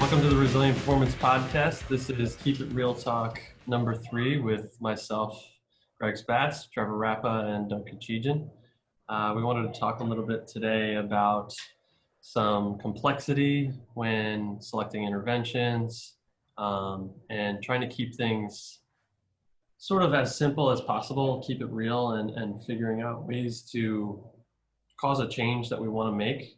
Welcome to the Resilient Performance Podcast. This is Keep It Real Talk number 3 with myself, Greg Spatz, Trevor Rappa, and Duncan Cheejan. We wanted to talk a little bit today about some complexity when selecting interventions and trying to keep things sort of as simple as possible, keep it real, and figuring out ways to cause a change that we want to make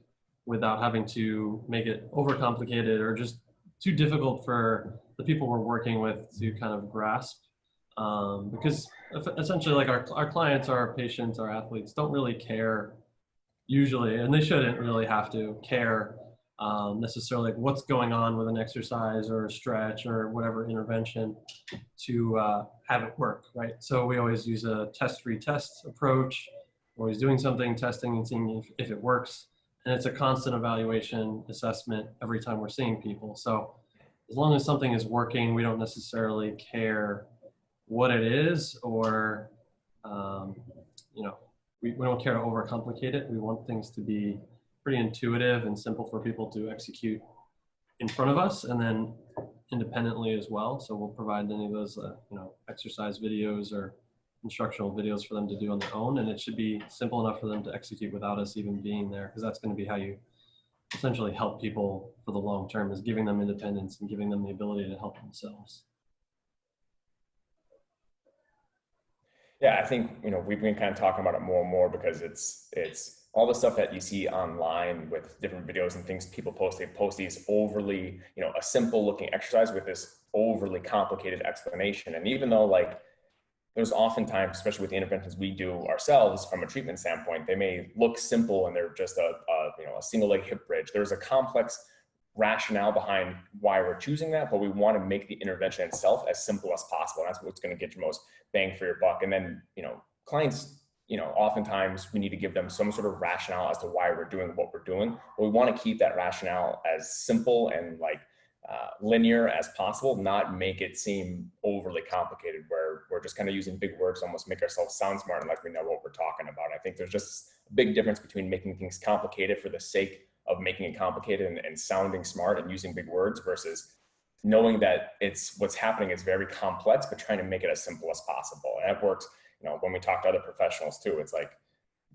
without having to make it overcomplicated or just too difficult for the people we're working with to kind of grasp. Because essentially, like our clients, our patients, our athletes don't really care usually, and they shouldn't really have to care necessarily like what's going on with an exercise or a stretch or whatever intervention to have it work, right? So we always use a test-retest approach. We're always doing something, testing and seeing if it works. And it's a constant evaluation assessment every time we're seeing people. So as long as something is working, we don't necessarily care what it is or, we don't care to overcomplicate it. We want things to be pretty intuitive and simple for people to execute in front of us and then independently as well. So we'll provide any of those, exercise videos or instructional videos for them to do on their own, and it should be simple enough for them to execute without us even being there, because that's going to be how you essentially help people for the long term, is giving them independence and giving them the ability to help themselves. Yeah, I think, we've been kind of talking about it more and more because it's all the stuff that you see online with different videos and things people post. They post these overly, a simple looking exercise with this overly complicated explanation. And even though there's oftentimes, especially with the interventions we do ourselves from a treatment standpoint, they may look simple and they're just a single leg hip bridge. There's a complex rationale behind why we're choosing that, but we want to make the intervention itself as simple as possible. That's what's going to get you most bang for your buck. And then, clients, oftentimes we need to give them some sort of rationale as to why we're doing what we're doing. But we want to keep that rationale as simple and linear as possible, not make it seem overly complicated where we're just kind of using big words, almost make ourselves sound smart and like we know what we're talking about. I think there's just a big difference between making things complicated for the sake of making it complicated and sounding smart and using big words versus knowing that what's happening is very complex, but trying to make it as simple as possible. And that works, when we talk to other professionals too, it's like,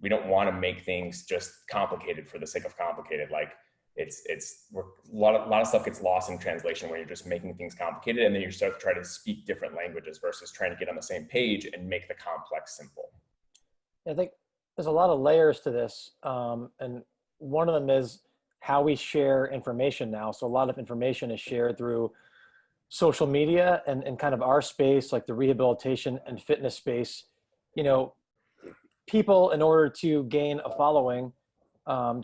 we don't want to make things just complicated for the sake of complicated. A lot of stuff gets lost in translation when you're just making things complicated, and then you start to try to speak different languages versus trying to get on the same page and make the complex simple. I think there's a lot of layers to this, and one of them is how we share information now. So a lot of information is shared through social media and kind of our space, like the rehabilitation and fitness space. People, in order to gain a following,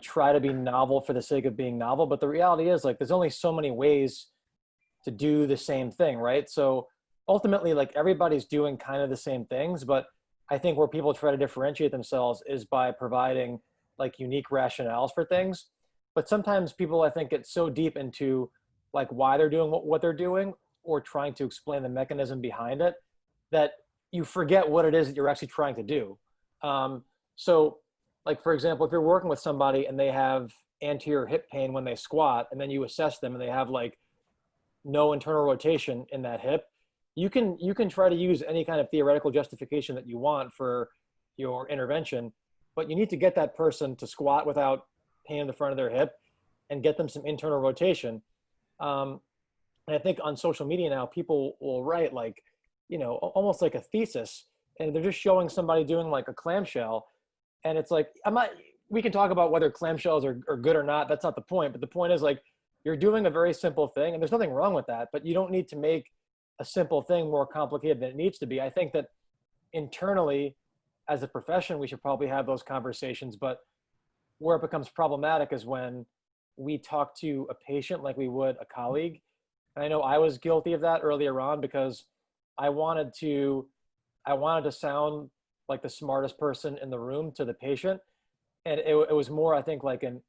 try to be novel for the sake of being novel. But the reality is there's only so many ways to do the same thing, right? So ultimately, everybody's doing kind of the same things, but I think where people try to differentiate themselves is by providing unique rationales for things. But sometimes people, I think, get so deep into why they're doing what they're doing or trying to explain the mechanism behind it that you forget what it is that you're actually trying to do. So for example, if you're working with somebody and they have anterior hip pain when they squat, and then you assess them and they have no internal rotation in that hip, you can try to use any kind of theoretical justification that you want for your intervention, but you need to get that person to squat without pain in the front of their hip and get them some internal rotation. And I think on social media now, people will write almost like a thesis, and they're just showing somebody doing a clamshell. And it's we can talk about whether clamshells are good or not. That's not the point. But the point is you're doing a very simple thing, and there's nothing wrong with that, but you don't need to make a simple thing more complicated than it needs to be. I think that internally as a profession, we should probably have those conversations, but where it becomes problematic is when we talk to a patient like we would a colleague. And I know I was guilty of that earlier on because I wanted to sound like the smartest person in the room to the patient. And it was more, I think, an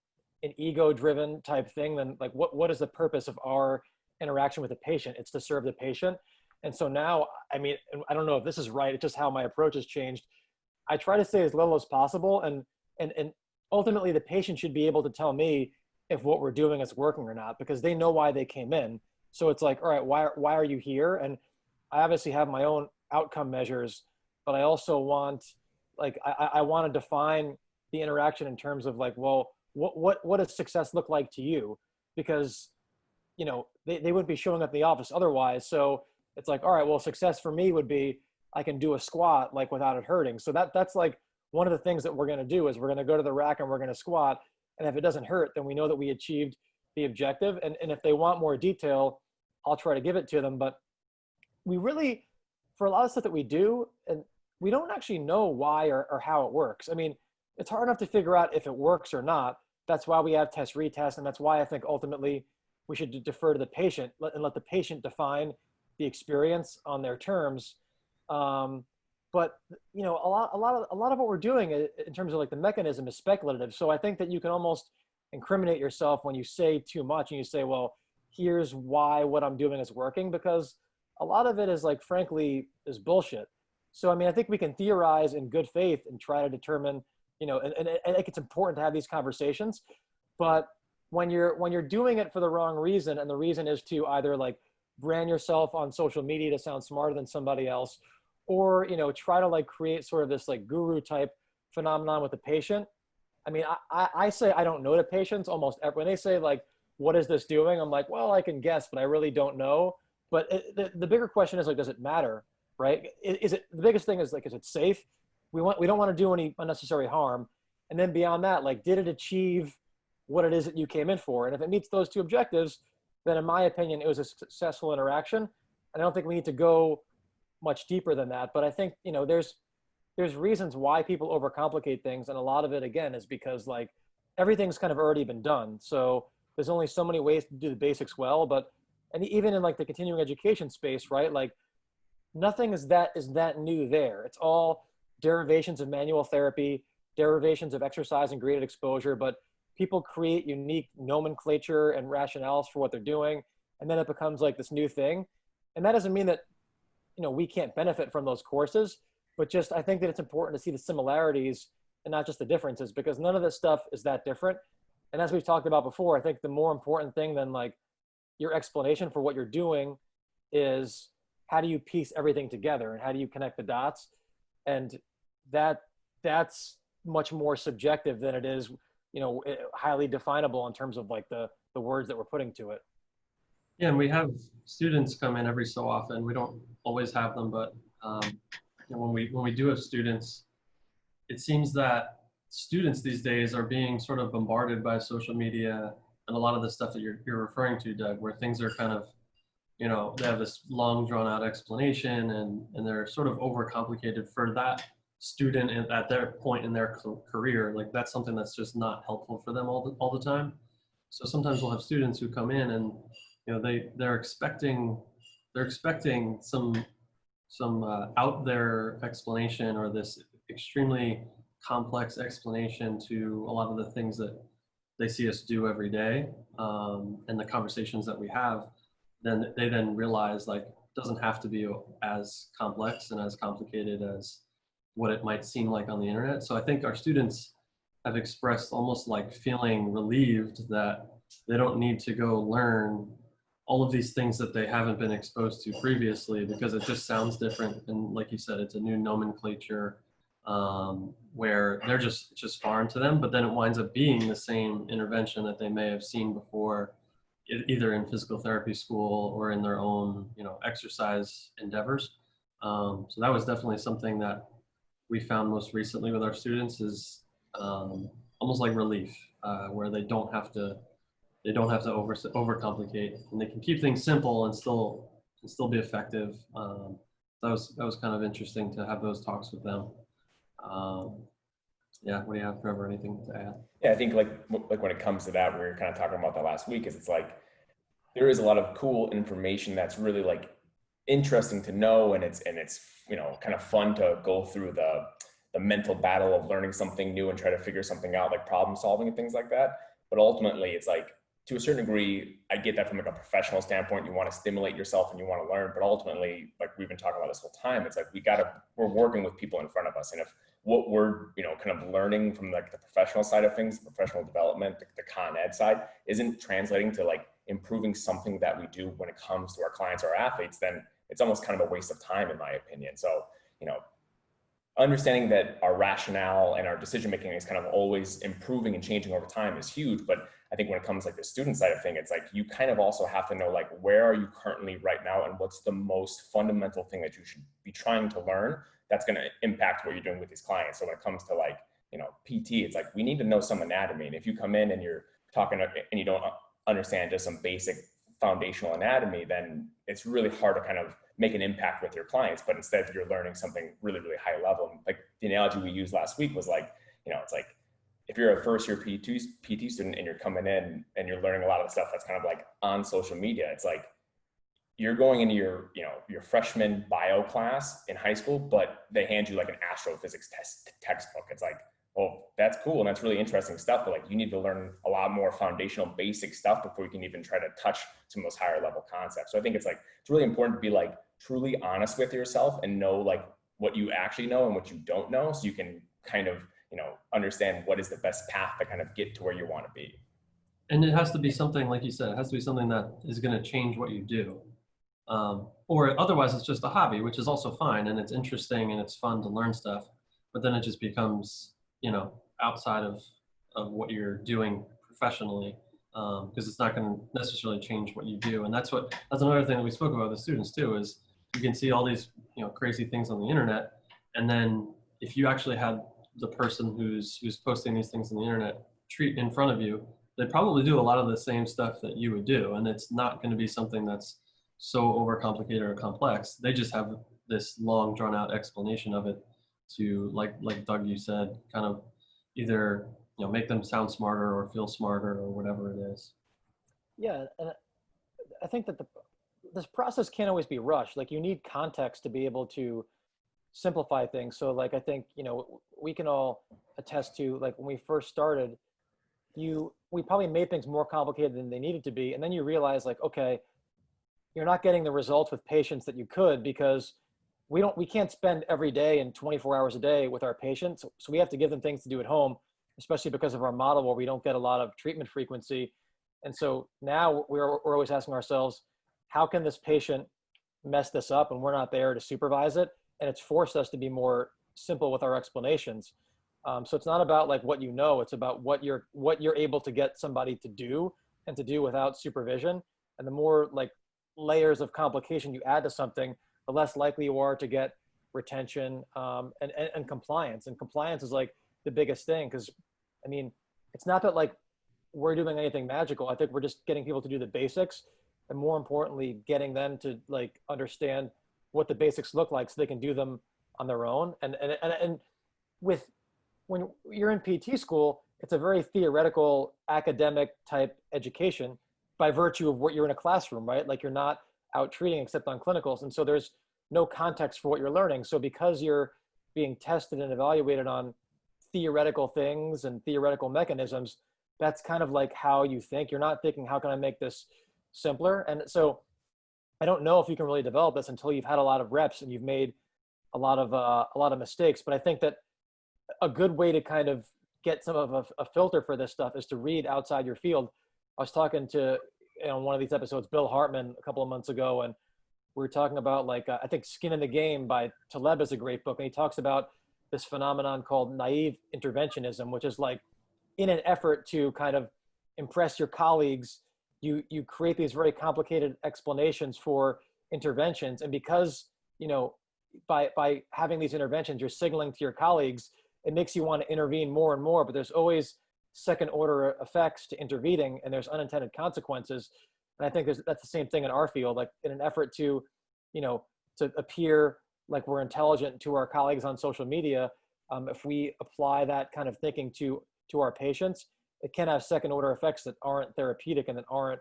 ego-driven type thing than what is the purpose of our interaction with the patient? It's to serve the patient. And so now, I don't know if this is right, it's just how my approach has changed. I try to say as little as possible, and ultimately the patient should be able to tell me if what we're doing is working or not, because they know why they came in. So it's like, all right, why are you here? And I obviously have my own outcome measures, but I also want, like, I want to define the interaction in terms of like, well, what does success look like to you? Because, you know, they wouldn't be showing up in the office otherwise. So it's like, all right, well, success for me would be I can do a squat like without it hurting. So that's like one of the things that we're going to do is we're going to go to the rack and we're going to squat. And if it doesn't hurt, then we know that we achieved the objective. And if they want more detail, I'll try to give it to them. But we really, for a lot of stuff that we do, and we don't actually know why or how it works. I mean, it's hard enough to figure out if it works or not. That's why we have test retest. And that's why I think ultimately we should defer to the patient and let the patient define the experience on their terms. But you know, a lot of what we're doing in terms of like the mechanism is speculative. So I think that you can almost incriminate yourself when you say too much and you say, well, here's why what I'm doing is working, because a lot of it is like, frankly, is bullshit. So, I mean, I think we can theorize in good faith and try to determine, you know, and I think it's important to have these conversations, but when you're doing it for the wrong reason, and the reason is to either like brand yourself on social media to sound smarter than somebody else, or, you know, try to like create sort of this like guru type phenomenon with the patient. I mean, I say I don't know the patients almost ever. When they say like, what is this doing? I'm like, well, I can guess, but I really don't know. But the bigger question is like, does it matter, right? Is it, the biggest thing is like, is it safe? We don't want to do any unnecessary harm. And then beyond that, like, did it achieve what it is that you came in for? And if it meets those two objectives, then in my opinion, it was a successful interaction. And I don't think we need to go much deeper than that. But I think, you know, there's reasons why people overcomplicate things. And a lot of it, again, is because like everything's kind of already been done. So there's only so many ways to do the basics well. But, and even in like the continuing education space, right? Like nothing is that new there. It's all derivations of manual therapy, derivations of exercise and graded exposure, but people create unique nomenclature and rationales for what they're doing. And then it becomes like this new thing. And that doesn't mean that, you know, we can't benefit from those courses, but just, I think that it's important to see the similarities and not just the differences, because none of this stuff is that different. And as we've talked about before, I think the more important thing than like your explanation for what you're doing is how do you piece everything together and how do you connect the dots? And that's much more subjective than it is, you know, highly definable in terms of like the words that we're putting to it. Yeah, and we have students come in every so often. We don't always have them, but you know, when we do have students, it seems that students these days are being sort of bombarded by social media and a lot of the stuff that you're referring to, Doug, where things are kind of, you know, they have this long drawn out explanation and they're sort of overcomplicated for that student at their point in their career. Like that's something that's just not helpful for them all the time. So sometimes we'll have students who come in and, you know, they're expecting some out there explanation or this extremely complex explanation to a lot of the things that they see us do every day, and the conversations that we have. Then they realize like it doesn't have to be as complex and as complicated as what it might seem like on the internet. So I think our students have expressed almost like feeling relieved that they don't need to go learn all of these things that they haven't been exposed to previously, because it just sounds different. And like you said, it's a new nomenclature, where it's just foreign to them, but then it winds up being the same intervention that they may have seen before, either in physical therapy school or in their own, you know, exercise endeavors. So that was definitely something that we found most recently with our students is almost like relief, where they don't have to overcomplicate, and they can keep things simple and still be effective. That was kind of interesting to have those talks with them. Yeah, what do you have, Trevor? Anything to add? Yeah, I think like when it comes to that, we were kind of talking about that last week, is it's like there is a lot of cool information that's really like interesting to know, and it's you know, kind of fun to go through the mental battle of learning something new and try to figure something out, like problem solving and things like that. But ultimately, it's like, to a certain degree, I get that from like a professional standpoint. You want to stimulate yourself and you want to learn, but ultimately, like we've been talking about this whole time, it's like we're working with people in front of us, and if what we're, kind of learning from like the professional side of things, the professional development, the con ed side isn't translating to like improving something that we do when it comes to our clients or our athletes, then it's almost kind of a waste of time, in my opinion. So, understanding that our rationale and our decision making is kind of always improving and changing over time is huge. But I think when it comes like the student side of thing, it's like you kind of also have to know like where are you currently right now and what's the most fundamental thing that you should be trying to learn that's going to impact what you're doing with these clients. So when it comes to like, PT, it's like we need to know some anatomy. And if you come in and you're talking and you don't understand just some basic foundational anatomy, then it's really hard to kind of make an impact with your clients. But instead you're learning something really, really high level. Like the analogy we used last week was like, it's like if you're a first year PT student and you're coming in and you're learning a lot of the stuff that's kind of like on social media, it's like you're going into your freshman bio class in high school, but they hand you like an astrophysics textbook. It's like, well, that's cool and that's really interesting stuff, but like you need to learn a lot more foundational basic stuff before you can even try to touch some of those higher level concepts. So I think it's really important to be like truly honest with yourself and know like what you actually know and what you don't know, so you can kind of understand what is the best path to kind of get to where you want to be. And it has to be something, like you said, it has to be something that is going to change what you do. Or otherwise it's just a hobby, which is also fine and it's interesting and it's fun to learn stuff, but then it just becomes outside of what you're doing professionally, because it's not going to necessarily change what you do. And that's another thing that we spoke about with the students too, is you can see all these crazy things on the internet, and then if you actually had the person who's posting these things on the internet treat in front of you, they probably do a lot of the same stuff that you would do, and it's not going to be something that's so overcomplicated or complex. They just have this long drawn out explanation of it to, like Doug, you said, kind of either make them sound smarter or feel smarter or whatever it is. Yeah, and I think that this process can't always be rushed. Like you need context to be able to simplify things. So like I think we can all attest to, like when we first started, we probably made things more complicated than they needed to be, and then you realize like, okay, you're not getting the results with patients that you could, because we can't spend every day and 24 hours a day with our patients. So we have to give them things to do at home, especially because of our model where we don't get a lot of treatment frequency. And so now we're always asking ourselves, how can this patient mess this up? And we're not there to supervise it. And it's forced us to be more simple with our explanations. So it's not about like what it's about what you're able to get somebody to do, and to do without supervision. And the more like layers of complication you add to something, the less likely you are to get retention and compliance. And compliance is like the biggest thing, because I mean, it's not that like we're doing anything magical. I think we're just getting people to do the basics, and more importantly, getting them to like understand what the basics look like so they can do them on their own. And with when you're in PT school, it's a very theoretical academic type education by virtue of what you're in a classroom, right? Like you're not out treating except on clinicals. And so there's no context for what you're learning. So because you're being tested and evaluated on theoretical things and theoretical mechanisms, that's kind of like how you think. You're not thinking, how can I make this simpler? And so I don't know if you can really develop this until you've had a lot of reps and you've made a lot of mistakes. But I think that a good way to kind of get some of a filter for this stuff is to read outside your field. I was talking to, one of these episodes, Bill Hartman, a couple of months ago, and we were talking about like, I think Skin in the Game by Taleb is a great book. And he talks about this phenomenon called naive interventionism, which is like in an effort to kind of impress your colleagues, you create these very complicated explanations for interventions. And because, by having these interventions, you're signaling to your colleagues, it makes you want to intervene more and more, but there's always second order effects to intervening, and there's unintended consequences. And I think that's the same thing in our field, like in an effort to, to appear like we're intelligent to our colleagues on social media. If we apply that kind of thinking to our patients, it can have second order effects that aren't therapeutic and that aren't,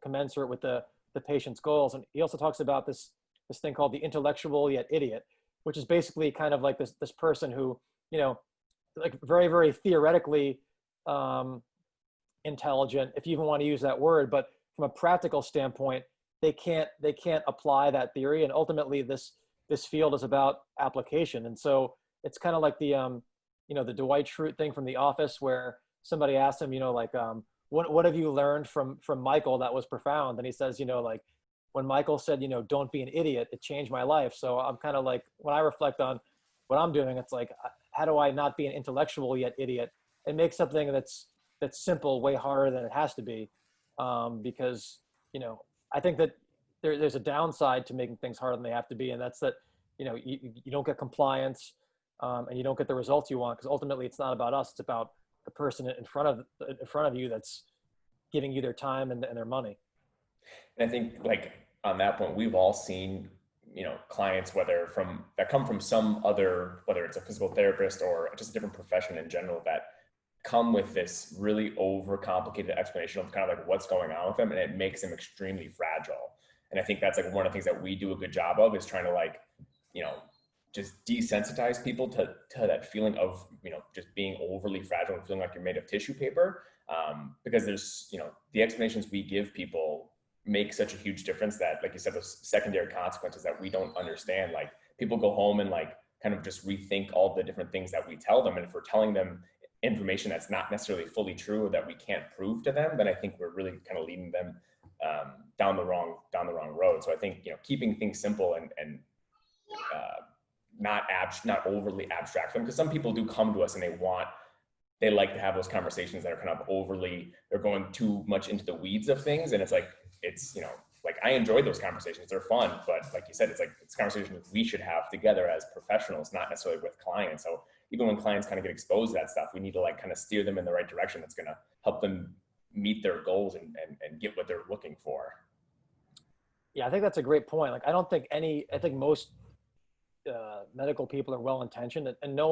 commensurate with the patient's goals. And he also talks about this thing called the intellectual yet idiot, which is basically kind of like this person who, like very, very theoretically intelligent, if you even want to use that word, but from a practical standpoint, they can't apply that theory. And ultimately this field is about application. And so it's kind of like the Dwight Schrute thing from The Office, where somebody asked him, what have you learned from Michael that was profound? And he says, like when Michael said, don't be an idiot, it changed my life. So I'm kind of like, when I reflect on what I'm doing, it's like, how do I not be an intellectual yet idiot and make something that's simple way harder than it has to be? Because, I think that there's a downside to making things harder than they have to be. And that's that, you don't get compliance, and you don't get the results you want, because ultimately it's not about us. It's about the person in front of you that's giving you their time and their money. And I think like on that point, we've all seen, clients, that come from some other, whether it's a physical therapist or just a different profession in general, that come with this really overcomplicated explanation of kind of like what's going on with them. And it makes them extremely fragile. And I think that's like one of the things that we do a good job of, is trying to like, just desensitize people to that feeling of, just being overly fragile and feeling like you're made of tissue paper. Because there's, the explanations we give people make such a huge difference that, like you said, those secondary consequences that we don't understand, like people go home and like kind of just rethink all the different things that we tell them. And if we're telling them information that's not necessarily fully true or that we can't prove to them, then I think we're really kind of leading them down the wrong road. So I think, keeping things simple and not overly abstract them, because some people do come to us and they like to have those conversations that are kind of they're going too much into the weeds of things. And it's like, like I enjoy those conversations. They're fun, but like you said, it's conversations we should have together as professionals, not necessarily with clients. So even when clients kind of get exposed to that stuff, we need to like kind of steer them in the right direction that's going to help them meet their goals and get what they're looking for. Yeah, I think that's a great point. Like, I think most medical people are well-intentioned, and no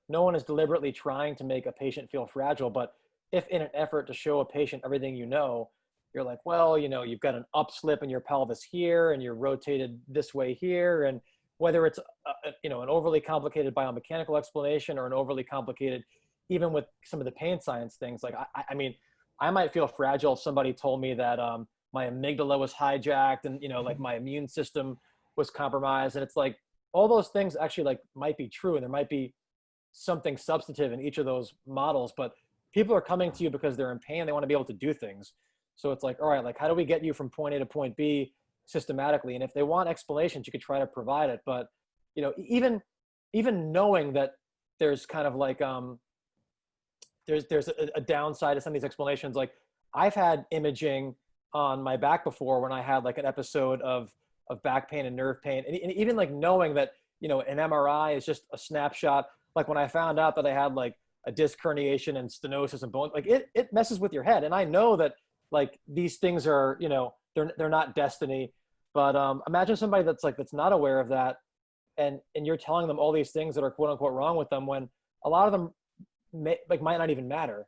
one is deliberately trying to make a patient feel fragile. But if in an effort to show a patient everything you're like, well, you've got an upslip in your pelvis here, and you're rotated this way here. And whether it's, an overly complicated biomechanical explanation or an overly complicated, even with some of the pain science things, like, I mean, I might feel fragile if somebody told me that my amygdala was hijacked and, like my immune system was compromised. And it's like, all those things actually like might be true, and there might be something substantive in each of those models, but people are coming to you because they're in pain. They want to be able to do things. So it's like, all right, like how do we get you from point A to point B systematically? And if they want explanations, you could try to provide it. But, even knowing that there's kind of like, there's a downside to some of these explanations. Like I've had imaging on my back before when I had like an episode of back pain and nerve pain. And even like knowing that, an MRI is just a snapshot. Like when I found out that I had like a disc herniation and stenosis and bone, like it messes with your head. And I know that like these things are, they're not destiny, but imagine somebody that's not aware of that. And you're telling them all these things that are quote unquote wrong with them, when a lot of them might not even matter.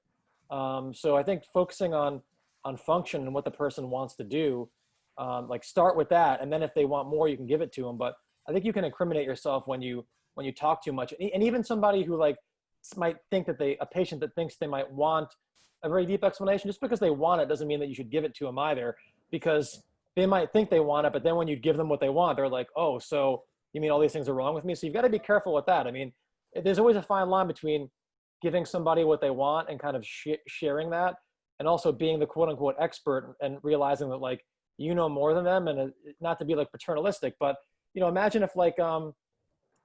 So I think focusing on function and what the person wants to do, like start with that. And then if they want more, you can give it to them. But I think you can incriminate yourself when you talk too much. And even somebody who like might think that a patient that thinks they might want a very deep explanation, just because they want it doesn't mean that you should give it to them either, because they might think they want it, but then when you give them what they want, they're like, oh, so you mean all these things are wrong with me? So you've got to be careful with that. I mean, there's always a fine line between giving somebody what they want and kind of sharing that, and also being the quote unquote expert and realizing that like, more than them, and not to be like paternalistic, but imagine if like,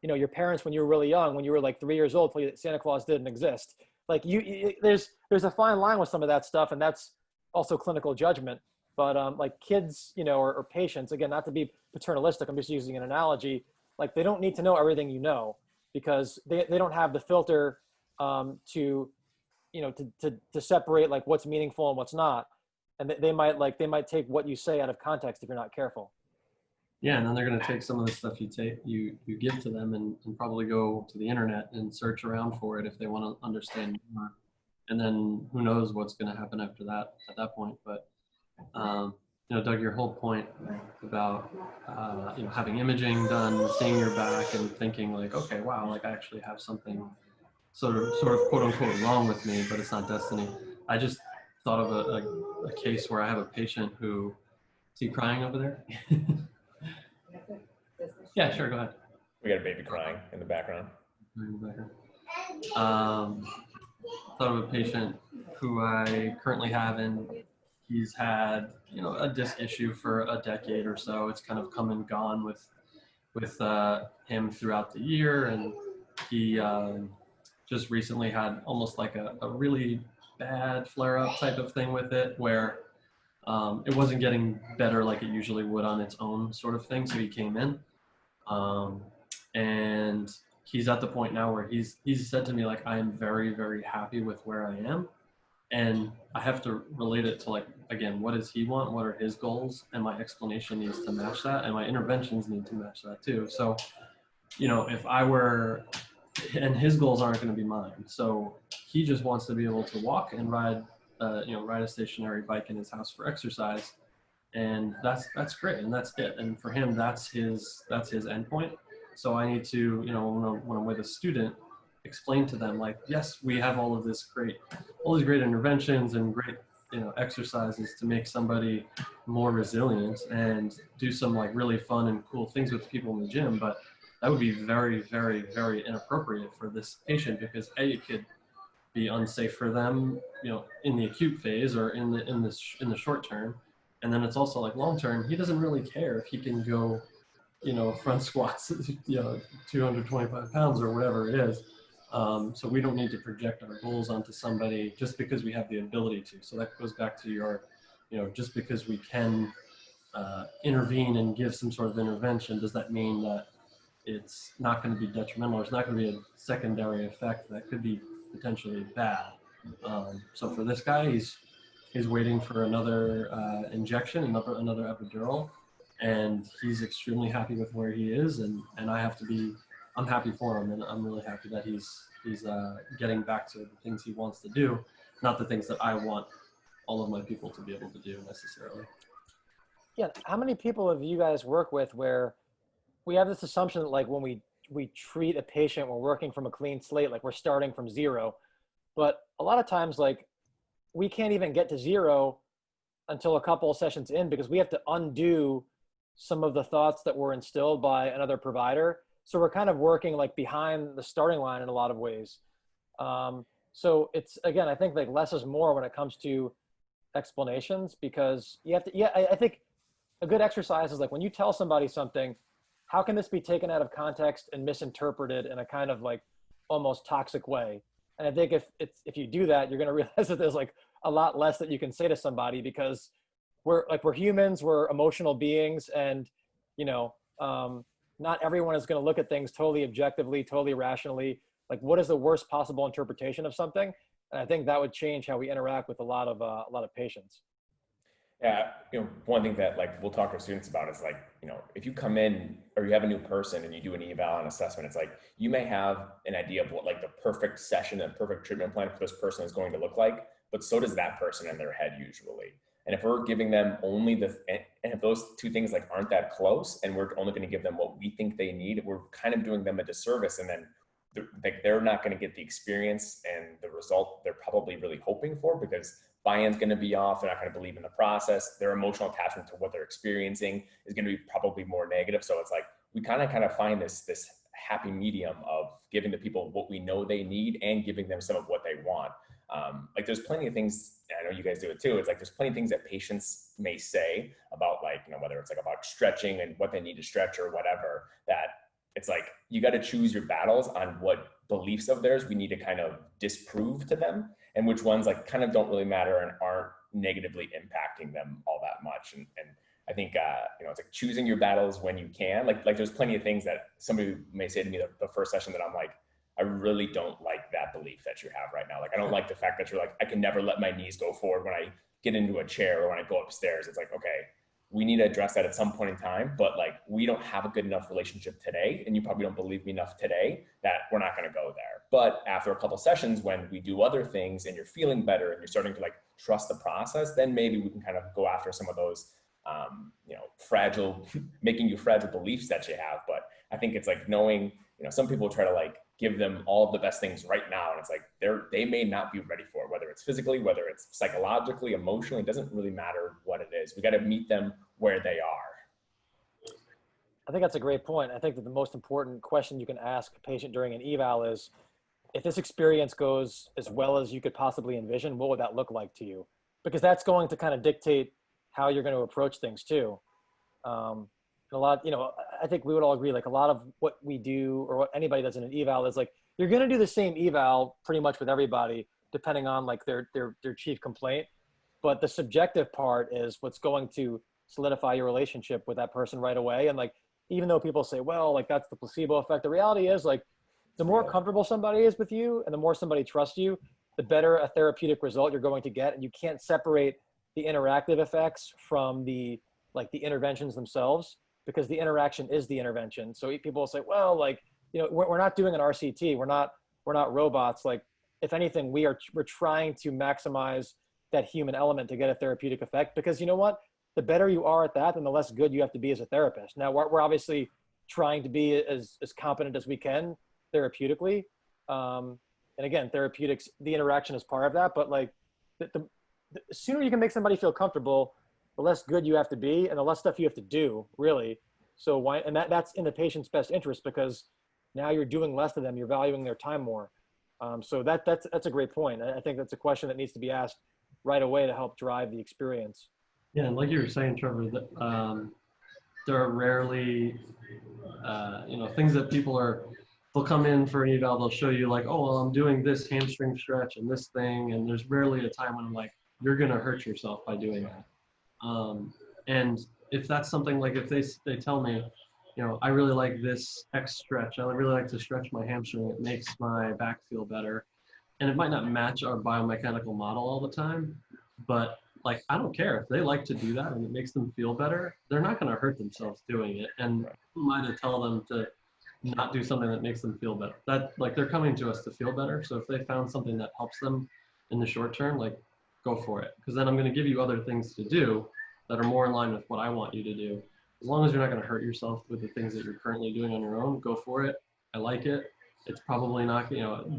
your parents, when you were really young, when you were like 3 years old, told you that Santa Claus didn't exist. Like there's a fine line with some of that stuff, and that's also clinical judgment. But like kids, or patients, again, not to be paternalistic, I'm just using an analogy. Like they don't need to know everything, because they don't have the filter to separate like what's meaningful and what's not. And they might take what you say out of context if you're not careful. Yeah, and then they're going to take some of the stuff you give to them and probably go to the internet and search around for it if they want to understand more. And then who knows what's going to happen after that at that point. But Doug, your whole point about having imaging done, seeing your back, and thinking like, okay, wow, like I actually have something sort of quote unquote wrong with me, but it's not destiny. I just thought of a case where I have a patient who, is he crying over there? Yeah, sure, go ahead. We got a baby crying in the background. Thought of a patient who I currently have, and he's had a disc issue for a decade or so. It's kind of come and gone with him throughout the year, and he just recently had almost like a really bad flare-up type of thing with it, where it wasn't getting better like it usually would on its own, sort of thing. So he came in, um, and he's at the point now where he's said to me, like, I am very, very happy with where I am, and I have to relate it to, like, again, what does he want, what are his goals, and my explanation needs to match that, and my interventions need to match that too. So if I were, and his goals aren't going to be mine, so he just wants to be able to walk and ride ride a stationary bike in his house for exercise, and that's great, and that's it. And for him, that's his endpoint. So I need to, when I'm with a student, explain to them, like, yes, we have all these great interventions and great exercises to make somebody more resilient and do some, like, really fun and cool things with people in the gym, but that would be very, very, very inappropriate for this patient, because it could be unsafe for them, in the acute phase or in the short term. And then it's also, like, long term, he doesn't really care if he can go, front squats, 225 pounds or whatever it is. So we don't need to project our goals onto somebody just because we have the ability to. So that goes back to your, just because we can intervene and give some sort of intervention, does that mean that it's not going to be detrimental, or it's not going to be a secondary effect that could be potentially bad? So for this guy, he's waiting for another injection, another epidural, and he's extremely happy with where he is, and I'm happy for him, and I'm really happy that he's getting back to the things he wants to do, not the things that I want all of my people to be able to do necessarily. Yeah. How many people have you guys worked with where we have this assumption that, like, when we treat a patient, we're working from a clean slate, like we're starting from zero, but a lot of times, like, we can't even get to zero until a couple of sessions in, because we have to undo some of the thoughts that were instilled by another provider. So we're kind of working, like, behind the starting line in a lot of ways. So it's, again, I think, like, less is more when it comes to explanations, because you have to, I think a good exercise is, like, when you tell somebody something, how can this be taken out of context and misinterpreted in a kind of, like, almost toxic way? And I think if you do that, you're going to realize that there's, like, a lot less that you can say to somebody, because we're humans, we're emotional beings, and not everyone is going to look at things totally objectively, totally rationally. Like, what is the worst possible interpretation of something? And I think that would change how we interact with a lot of patients. Yeah, one thing that, like, we'll talk to students about is, like, if you come in or you have a new person and you do an eval and assessment, it's like you may have an idea of what, like, the perfect session and perfect treatment plan for this person is going to look like, but so does that person in their head usually. And if we're giving them only and if those two things, like, aren't that close, and we're only going to give them what we think they need, we're kind of doing them a disservice, and then they're not going to get the experience and the result they're probably really hoping for, because buy-in's going to be off. They're not going to believe in the process. Their emotional attachment to what they're experiencing is going to be probably more negative. So it's like we kind of find this happy medium of giving the people what we know they need and giving them some of what they want. Like, there's plenty of things, I know you guys do it too. It's like there's plenty of things that patients may say about, like, whether it's, like, about stretching and what they need to stretch or whatever, that it's like you got to choose your battles on what beliefs of theirs we need to kind of disprove to them, and which ones, like, kind of don't really matter and aren't negatively impacting them all that much. And I think it's like choosing your battles when you can. Like there's plenty of things that somebody may say to me the first session that I'm like, I really don't like that belief that you have right now. Like, I don't like the fact that you're like, I can never let my knees go forward when I get into a chair or when I go upstairs. It's like, okay, we need to address that at some point in time, but, like, we don't have a good enough relationship today, and you probably don't believe me enough today that we're not going to go there. But after a couple sessions, when we do other things and you're feeling better and you're starting to, like, trust the process, then maybe we can kind of go after some of those fragile, making you fragile beliefs that you have. But I think it's like knowing, some people try to, like, give them all of the best things right now, and it's like they may not be ready for it, whether it's physically, whether it's psychologically, emotionally. It doesn't really matter what it is. We got to meet them where they are. I think that's a great point. I think that the most important question you can ask a patient during an eval is, if this experience goes as well as you could possibly envision, what would that look like to you? Because that's going to kind of dictate how you're going to approach things too. Um, and a lot, I think we would all agree, like a lot of what we do or what anybody does in an eval is like, you're going to do the same eval pretty much with everybody, depending on like their chief complaint. But the subjective part is what's going to solidify your relationship with that person right away. And like, even though people say, well, like that's the placebo effect, the reality is like, the more comfortable somebody is with you and the more somebody trusts you, the better a therapeutic result you're going to get. And you can't separate the interactive effects from the interventions themselves, because the interaction is the intervention. So people will say, well, like, we're not doing an RCT. We're not robots. Like, if anything, we're trying to maximize that human element to get a therapeutic effect, because you know what? The better you are at that, then the less good you have to be as a therapist. Now we're obviously trying to be as competent as we can therapeutically. And again, therapeutics, the interaction is part of that, but like the sooner you can make somebody feel comfortable, the less good you have to be and the less stuff you have to do, really. So why, and that's in the patient's best interest, because now you're doing less to them, you're valuing their time more. So that's a great point. I think that's a question that needs to be asked right away to help drive the experience. Yeah, and like you were saying, Trevor, that there are rarely, things that they'll come in for an eval, they'll show you like, oh, well, I'm doing this hamstring stretch and this thing, and there's rarely a time when I'm like, you're gonna hurt yourself by doing that. And if that's something like, if they tell me, I really like this X stretch, I really like to stretch my hamstring, it makes my back feel better, and it might not match our biomechanical model all the time, but like, I don't care if they like to do that and it makes them feel better, they're not going to hurt themselves doing it. And who am I to tell them to not do something that makes them feel better? That, like, they're coming to us to feel better. So if they found something that helps them in the short term, like, go for it. Because then I'm going to give you other things to do that are more in line with what I want you to do. As long as you're not going to hurt yourself with the things that you're currently doing on your own, go for it. I like it. It's probably not,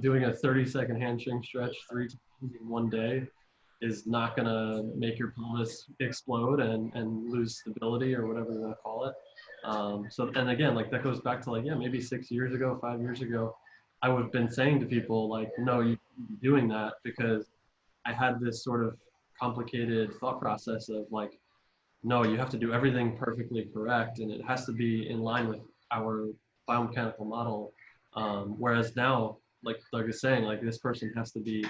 doing a 30-second hamstring stretch 3 times in one day is not going to make your pelvis explode and lose stability or whatever you want to call it. So, and again, like that goes back to like, yeah, maybe 6 years ago, 5 years ago, I would have been saying to people like, no, you shouldn't be doing that, because I had this sort of complicated thought process of like, no, you have to do everything perfectly correct, and it has to be in line with our biomechanical model. Whereas now, like Doug is saying, like this person has to be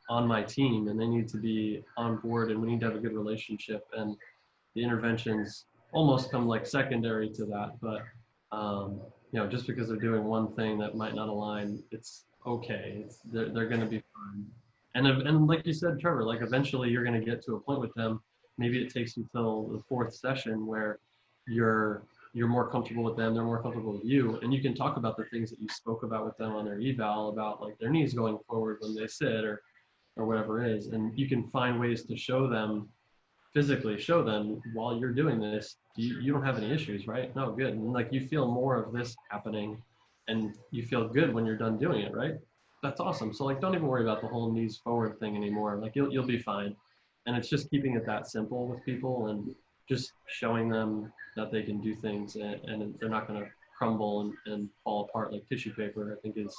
on my team and they need to be on board, and we need to have a good relationship, and the interventions almost come like secondary to that. But just because they're doing one thing that might not align, it's okay. They're going to be fine. And like you said, Trevor, like eventually you're going to get to a point with them. Maybe it takes you till the 4th session where you're more comfortable with them, they're more comfortable with you, and you can talk about the things that you spoke about with them on their eval, about like their knees going forward when they sit, or whatever it is. And you can find ways to show them, physically show them, while you're doing this, you don't have any issues, right? No, good. And like you feel more of this happening and you feel good when you're done doing it, right? That's awesome. So like, don't even worry about the whole knees forward thing anymore. Like you'll be fine. And it's just keeping it that simple with people and just showing them that they can do things, and they're not going to crumble and fall apart like tissue paper, I think is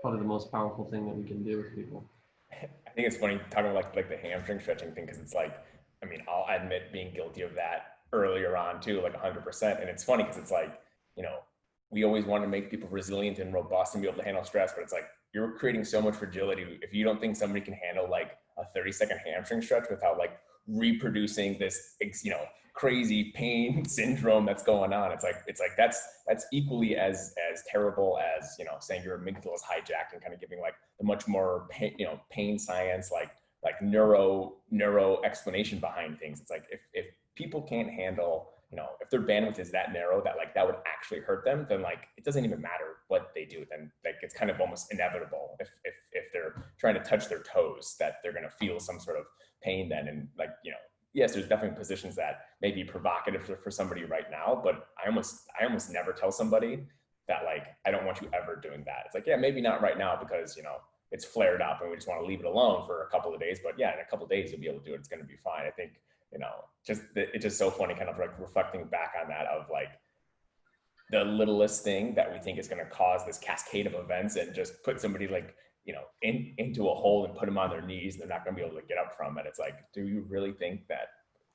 probably the most powerful thing that we can do with people. I think it's funny talking about like the hamstring stretching thing, because it's like, I mean, I'll admit being guilty of that earlier on too, like 100%. And it's funny because it's like, we always want to make people resilient and robust and be able to handle stress, but it's like you're creating so much fragility if you don't think somebody can handle like a 30-second hamstring stretch without like reproducing this, crazy pain syndrome that's going on. It's like that's equally as terrible as saying your amygdala is hijacked and kind of giving like the much more pain science, like neuro explanation behind things. It's like if people can't handle, if their bandwidth is that narrow that like that would actually hurt them, then like it doesn't even matter what they do. Then like it's kind of almost inevitable if they're trying to touch their toes that they're going to feel some sort of pain then. And like, yes, there's definitely positions that may be provocative for somebody right now, but I almost never tell somebody that like, I don't want you ever doing that. It's like, yeah, maybe not right now because, it's flared up and we just want to leave it alone for a couple of days, but yeah, in a couple of days, you'll be able to do it. It's going to be fine. I think, it's just so funny kind of like reflecting back on that of like, the littlest thing that we think is going to cause this cascade of events and just put somebody like, into a hole and put them on their knees. They're not going to be able to get up from it. It's like, do you really think that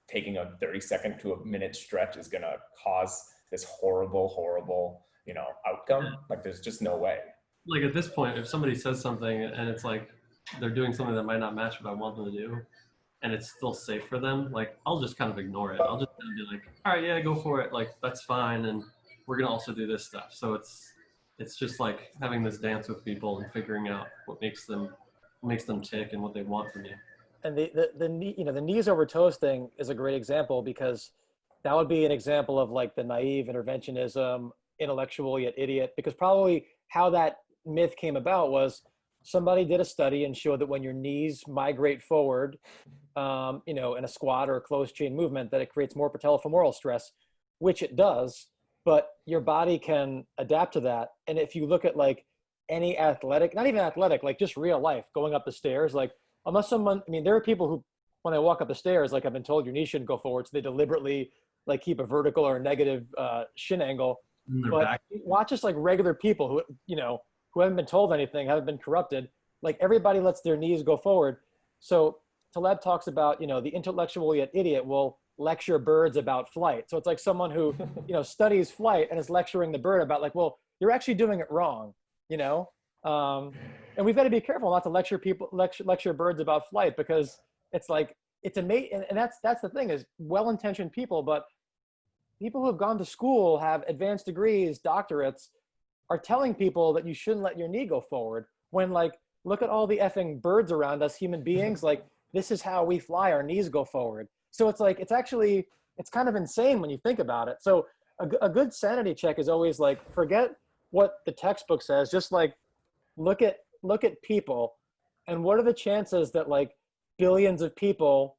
taking a 30-second to a minute stretch is going to cause this horrible, outcome? Like, there's just no way. Like at this point, if somebody says something and it's like they're doing something that might not match what I want them to do, and it's still safe for them, like I'll just kind of ignore it. I'll just kind of be like, all right, yeah, go for it. Like that's fine, and we're gonna also do this stuff. So it's just like having this dance with people and figuring out what makes them tick and what they want from you. And the knees over toes thing is a great example, because that would be an example of like the naive interventionism, intellectual yet idiot, because probably how that myth came about was somebody did a study and showed that when your knees migrate forward, in a squat or a closed chain movement, that it creates more patellofemoral stress, which it does, but your body can adapt to that. And if you look at like any athletic, not even athletic, like just real life, going up the stairs, like unless someone, there are people who, when they walk up the stairs, like I've been told your knee shouldn't go forward, so they deliberately like keep a vertical or a negative shin angle. But Back. watch just like regular people who, who haven't been told anything, haven't been corrupted. Like everybody lets their knees go forward. So Taleb talks about, the intellectual yet idiot will lecture birds about flight. So it's like someone who, studies flight and is lecturing the bird about like, well, you're actually doing it wrong, and we've got to be careful not to lecture birds about flight, because it's like, it's amazing. And that's the thing, is well-intentioned people, but people who have gone to school, have advanced degrees, doctorates, are telling people that you shouldn't let your knee go forward, when like, look at all the effing birds around us, human beings, like this is how we fly, our knees go forward. So it's like, it's kind of insane when you think about it. So a good sanity check is always like, forget what the textbook says, just like look at people, and what are the chances that like billions of people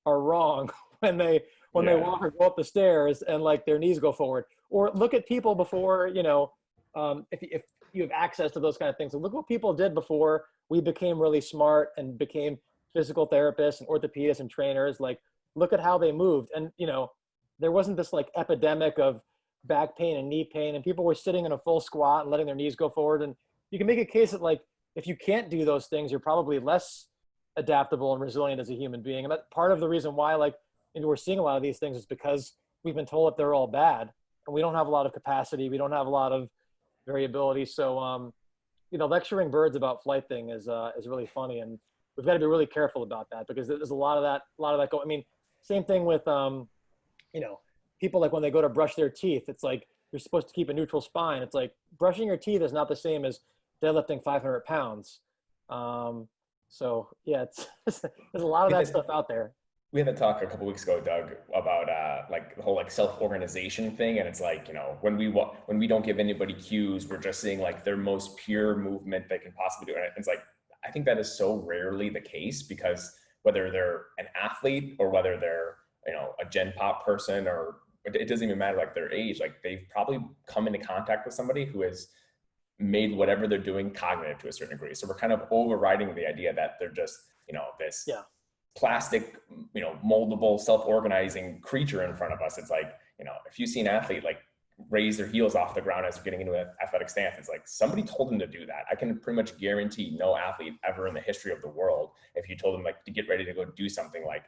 are wrong when they walk or go up the stairs and like their knees go forward. Or look at people before, if you have access to those kind of things. So look what people did before we became really smart and became physical therapists and orthopedists and trainers. Like, look at how they moved. And, there wasn't this like epidemic of back pain and knee pain, and people were sitting in a full squat and letting their knees go forward. And you can make a case that like, if you can't do those things, you're probably less adaptable and resilient as a human being. And that's part of the reason why, like, we're seeing a lot of these things, is because we've been told that they're all bad, and we don't have a lot of capacity. We don't have a lot of variability. So, lecturing birds about flight thing is really funny, and we've got to be really careful about that, because there's a lot of that going. Same thing with, people like when they go to brush their teeth, it's like, you're supposed to keep a neutral spine. It's like brushing your teeth is not the same as deadlifting 500 pounds. So yeah, there's a lot of that stuff out there. We had a talk a couple weeks ago, Doug, about like the whole like self-organization thing, and it's like, when we don't give anybody cues, we're just seeing like their most pure movement they can possibly do. And it's like, I think that is so rarely the case, because whether they're an athlete or whether they're a Gen Pop person, or it doesn't even matter like their age, like they've probably come into contact with somebody who has made whatever they're doing cognitive to a certain degree. So we're kind of overriding the idea that they're just this plastic, moldable, self-organizing creature in front of us. It's like, if you see an athlete like raise their heels off the ground as they're getting into an athletic stance, it's like somebody told them to do that. I can pretty much guarantee no athlete ever in the history of the world, if you told them like to get ready to go do something like,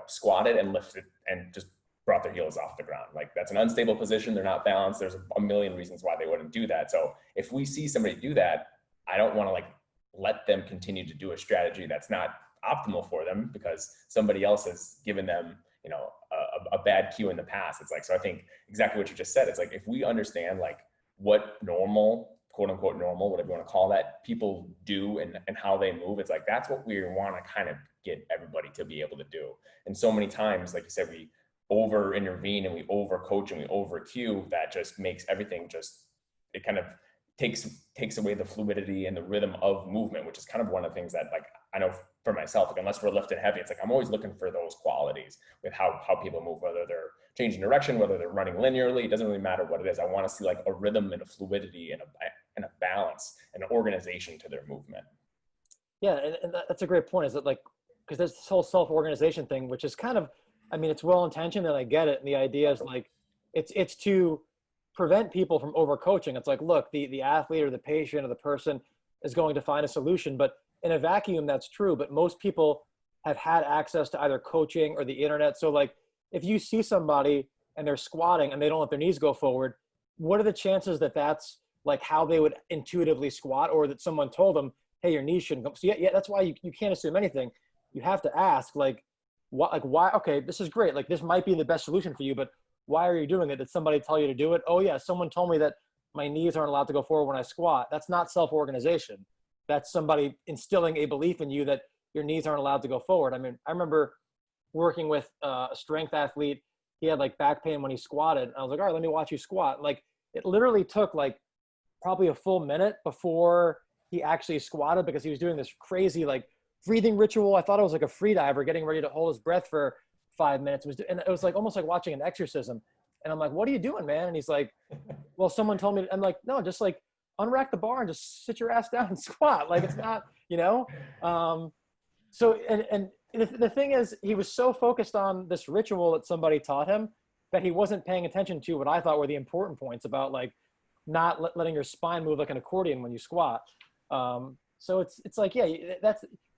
squatted and lifted and just brought their heels off the ground. Like, that's an unstable position. They're not balanced. There's a million reasons why they wouldn't do that. So if we see somebody do that, I don't want to like let them continue to do a strategy that's not optimal for them because somebody else has given them, a bad cue in the past. It's like, so I think exactly what you just said. It's like, if we understand like what normal, quote unquote normal, whatever you want to call that, people do and how they move, it's like, that's what we want to kind of get everybody to be able to do. And so many times, like you said, we over intervene and we over coach and we over cue, that just makes everything it kind of takes away the fluidity and the rhythm of movement, which is kind of one of the things that, like, I know for myself, like, unless we're lifting heavy, it's like, I'm always looking for those qualities with how people move, whether they're changing direction, whether they're running linearly, it doesn't really matter what it is. I want to see like a rhythm and a fluidity and a balance and an organization to their movement. Yeah. And that's a great point, is that like, because there's this whole self-organization thing, which is kind of, it's well-intentioned and I get it. And the idea is like, it's to prevent people from overcoaching. It's like, look, the athlete or the patient or the person is going to find a solution. But in a vacuum, that's true. But most people have had access to either coaching or the internet. So like, if you see somebody and they're squatting and they don't let their knees go forward, what are the chances that that's like how they would intuitively squat, or that someone told them, hey, your knees shouldn't go? So yeah, that's why you can't assume anything. You have to ask, like, what, like, why? Okay, this is great. Like, this might be the best solution for you, but why are you doing it? Did somebody tell you to do it? Oh yeah, someone told me that my knees aren't allowed to go forward when I squat. That's not self-organization. That's somebody instilling a belief in you that your knees aren't allowed to go forward. I mean, I remember working with a strength athlete. He had like back pain when he squatted. I was like, all right, let me watch you squat. Like, it literally took like probably a full minute before he actually squatted, because he was doing this crazy like breathing ritual. I thought it was like a free diver getting ready to hold his breath for 5 minutes. And it was like almost like watching an exorcism. And I'm like, what are you doing, man? And he's like, well, someone told me. I'm like, no, just like unrack the bar and just sit your ass down and squat. Like, it's not, you know? So, and the thing is, he was so focused on this ritual that somebody taught him that he wasn't paying attention to what I thought were the important points about like not letting your spine move like an accordion when you squat. So it's like, yeah,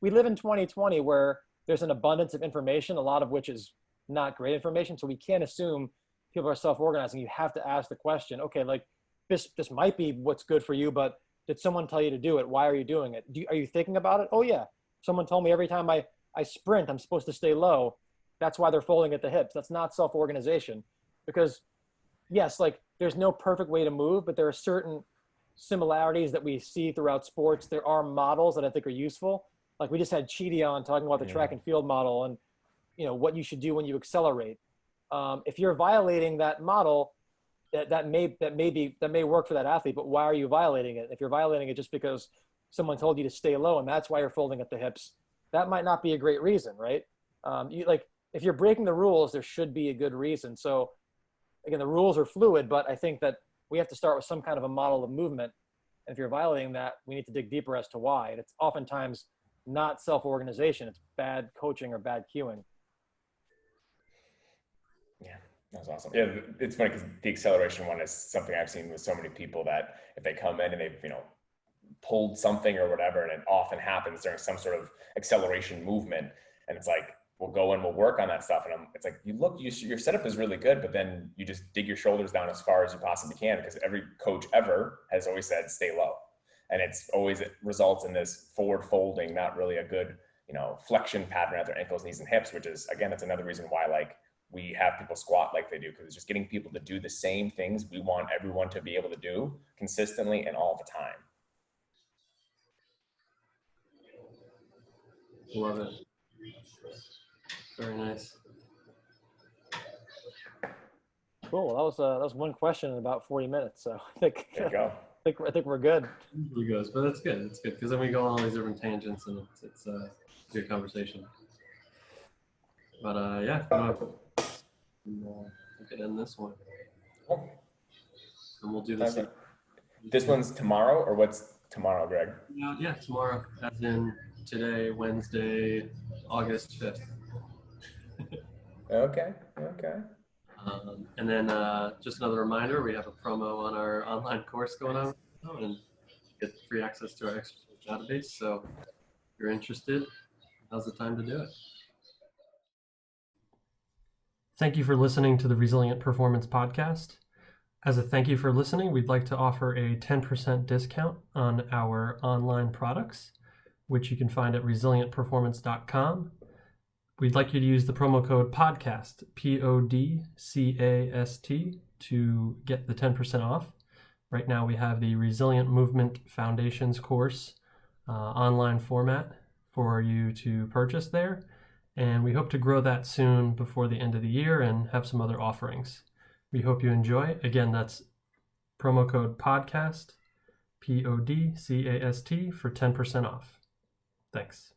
we live in 2020 where there's an abundance of information, a lot of which is not great information. So we can't assume people are self-organizing. You have to ask the question, okay, like this might be what's good for you, but did someone tell you to do it? Why are you doing it? Are you thinking about it? Oh yeah. Someone told me every time I sprint, I'm supposed to stay low. That's why they're folding at the hips. That's not self-organization, because yes, like there's no perfect way to move, but there are certain similarities that we see throughout sports. There are models that I think are useful. Like we just had Chidi on talking about the track and field model and, you know, what you should do when you accelerate. If you're violating that model, that may work for that athlete, but why are you violating it? If you're violating it just because someone told you to stay low and that's why you're folding at the hips, that might not be a great reason, right? If you're breaking the rules, there should be a good reason. So again, the rules are fluid, but I think that we have to start with some kind of a model of movement. And if you're violating that, we need to dig deeper as to why. And it's oftentimes not self-organization. It's bad coaching or bad cueing. Yeah, that's awesome. Yeah, it's funny because the acceleration one is something I've seen with so many people that if they come in and they've, pulled something or whatever, and it often happens during some sort of acceleration movement, and it's like, we'll go and we'll work on that stuff. And it's like, your setup is really good, but then you just dig your shoulders down as far as you possibly can, because every coach ever has always said, stay low. And it results in this forward folding, not really a good, flexion pattern at their ankles, knees, and hips, which is, again, that's another reason why, like, we have people squat like they do, because it's just getting people to do the same things we want everyone to be able to do consistently and all the time. Love it. Very nice. Cool. Well, that was one question in about 40 minutes. So I think There you go. I think we're good. It usually goes, but that's good. It's good because then we go on all these different tangents, and it's a good conversation. But yeah, we'll get in this one, Cool. and we'll do this. This one's tomorrow, or what's tomorrow, Greg? Yeah, tomorrow, as in today, Wednesday, August 5th. Okay. And then just another reminder, we have a promo on our online course going on and get free access to our exercise database. So if you're interested, now's the time to do it. Thank you for listening to the Resilient Performance Podcast. As a thank you for listening, we'd like to offer a 10% discount on our online products, which you can find at resilientperformance.com. We'd like you to use the promo code PODCAST, PODCAST, to get the 10% off. Right now we have the Resilient Movement Foundations course online format for you to purchase there. And we hope to grow that soon before the end of the year and have some other offerings. We hope you enjoy. Again, that's promo code PODCAST, PODCAST, for 10% off. Thanks.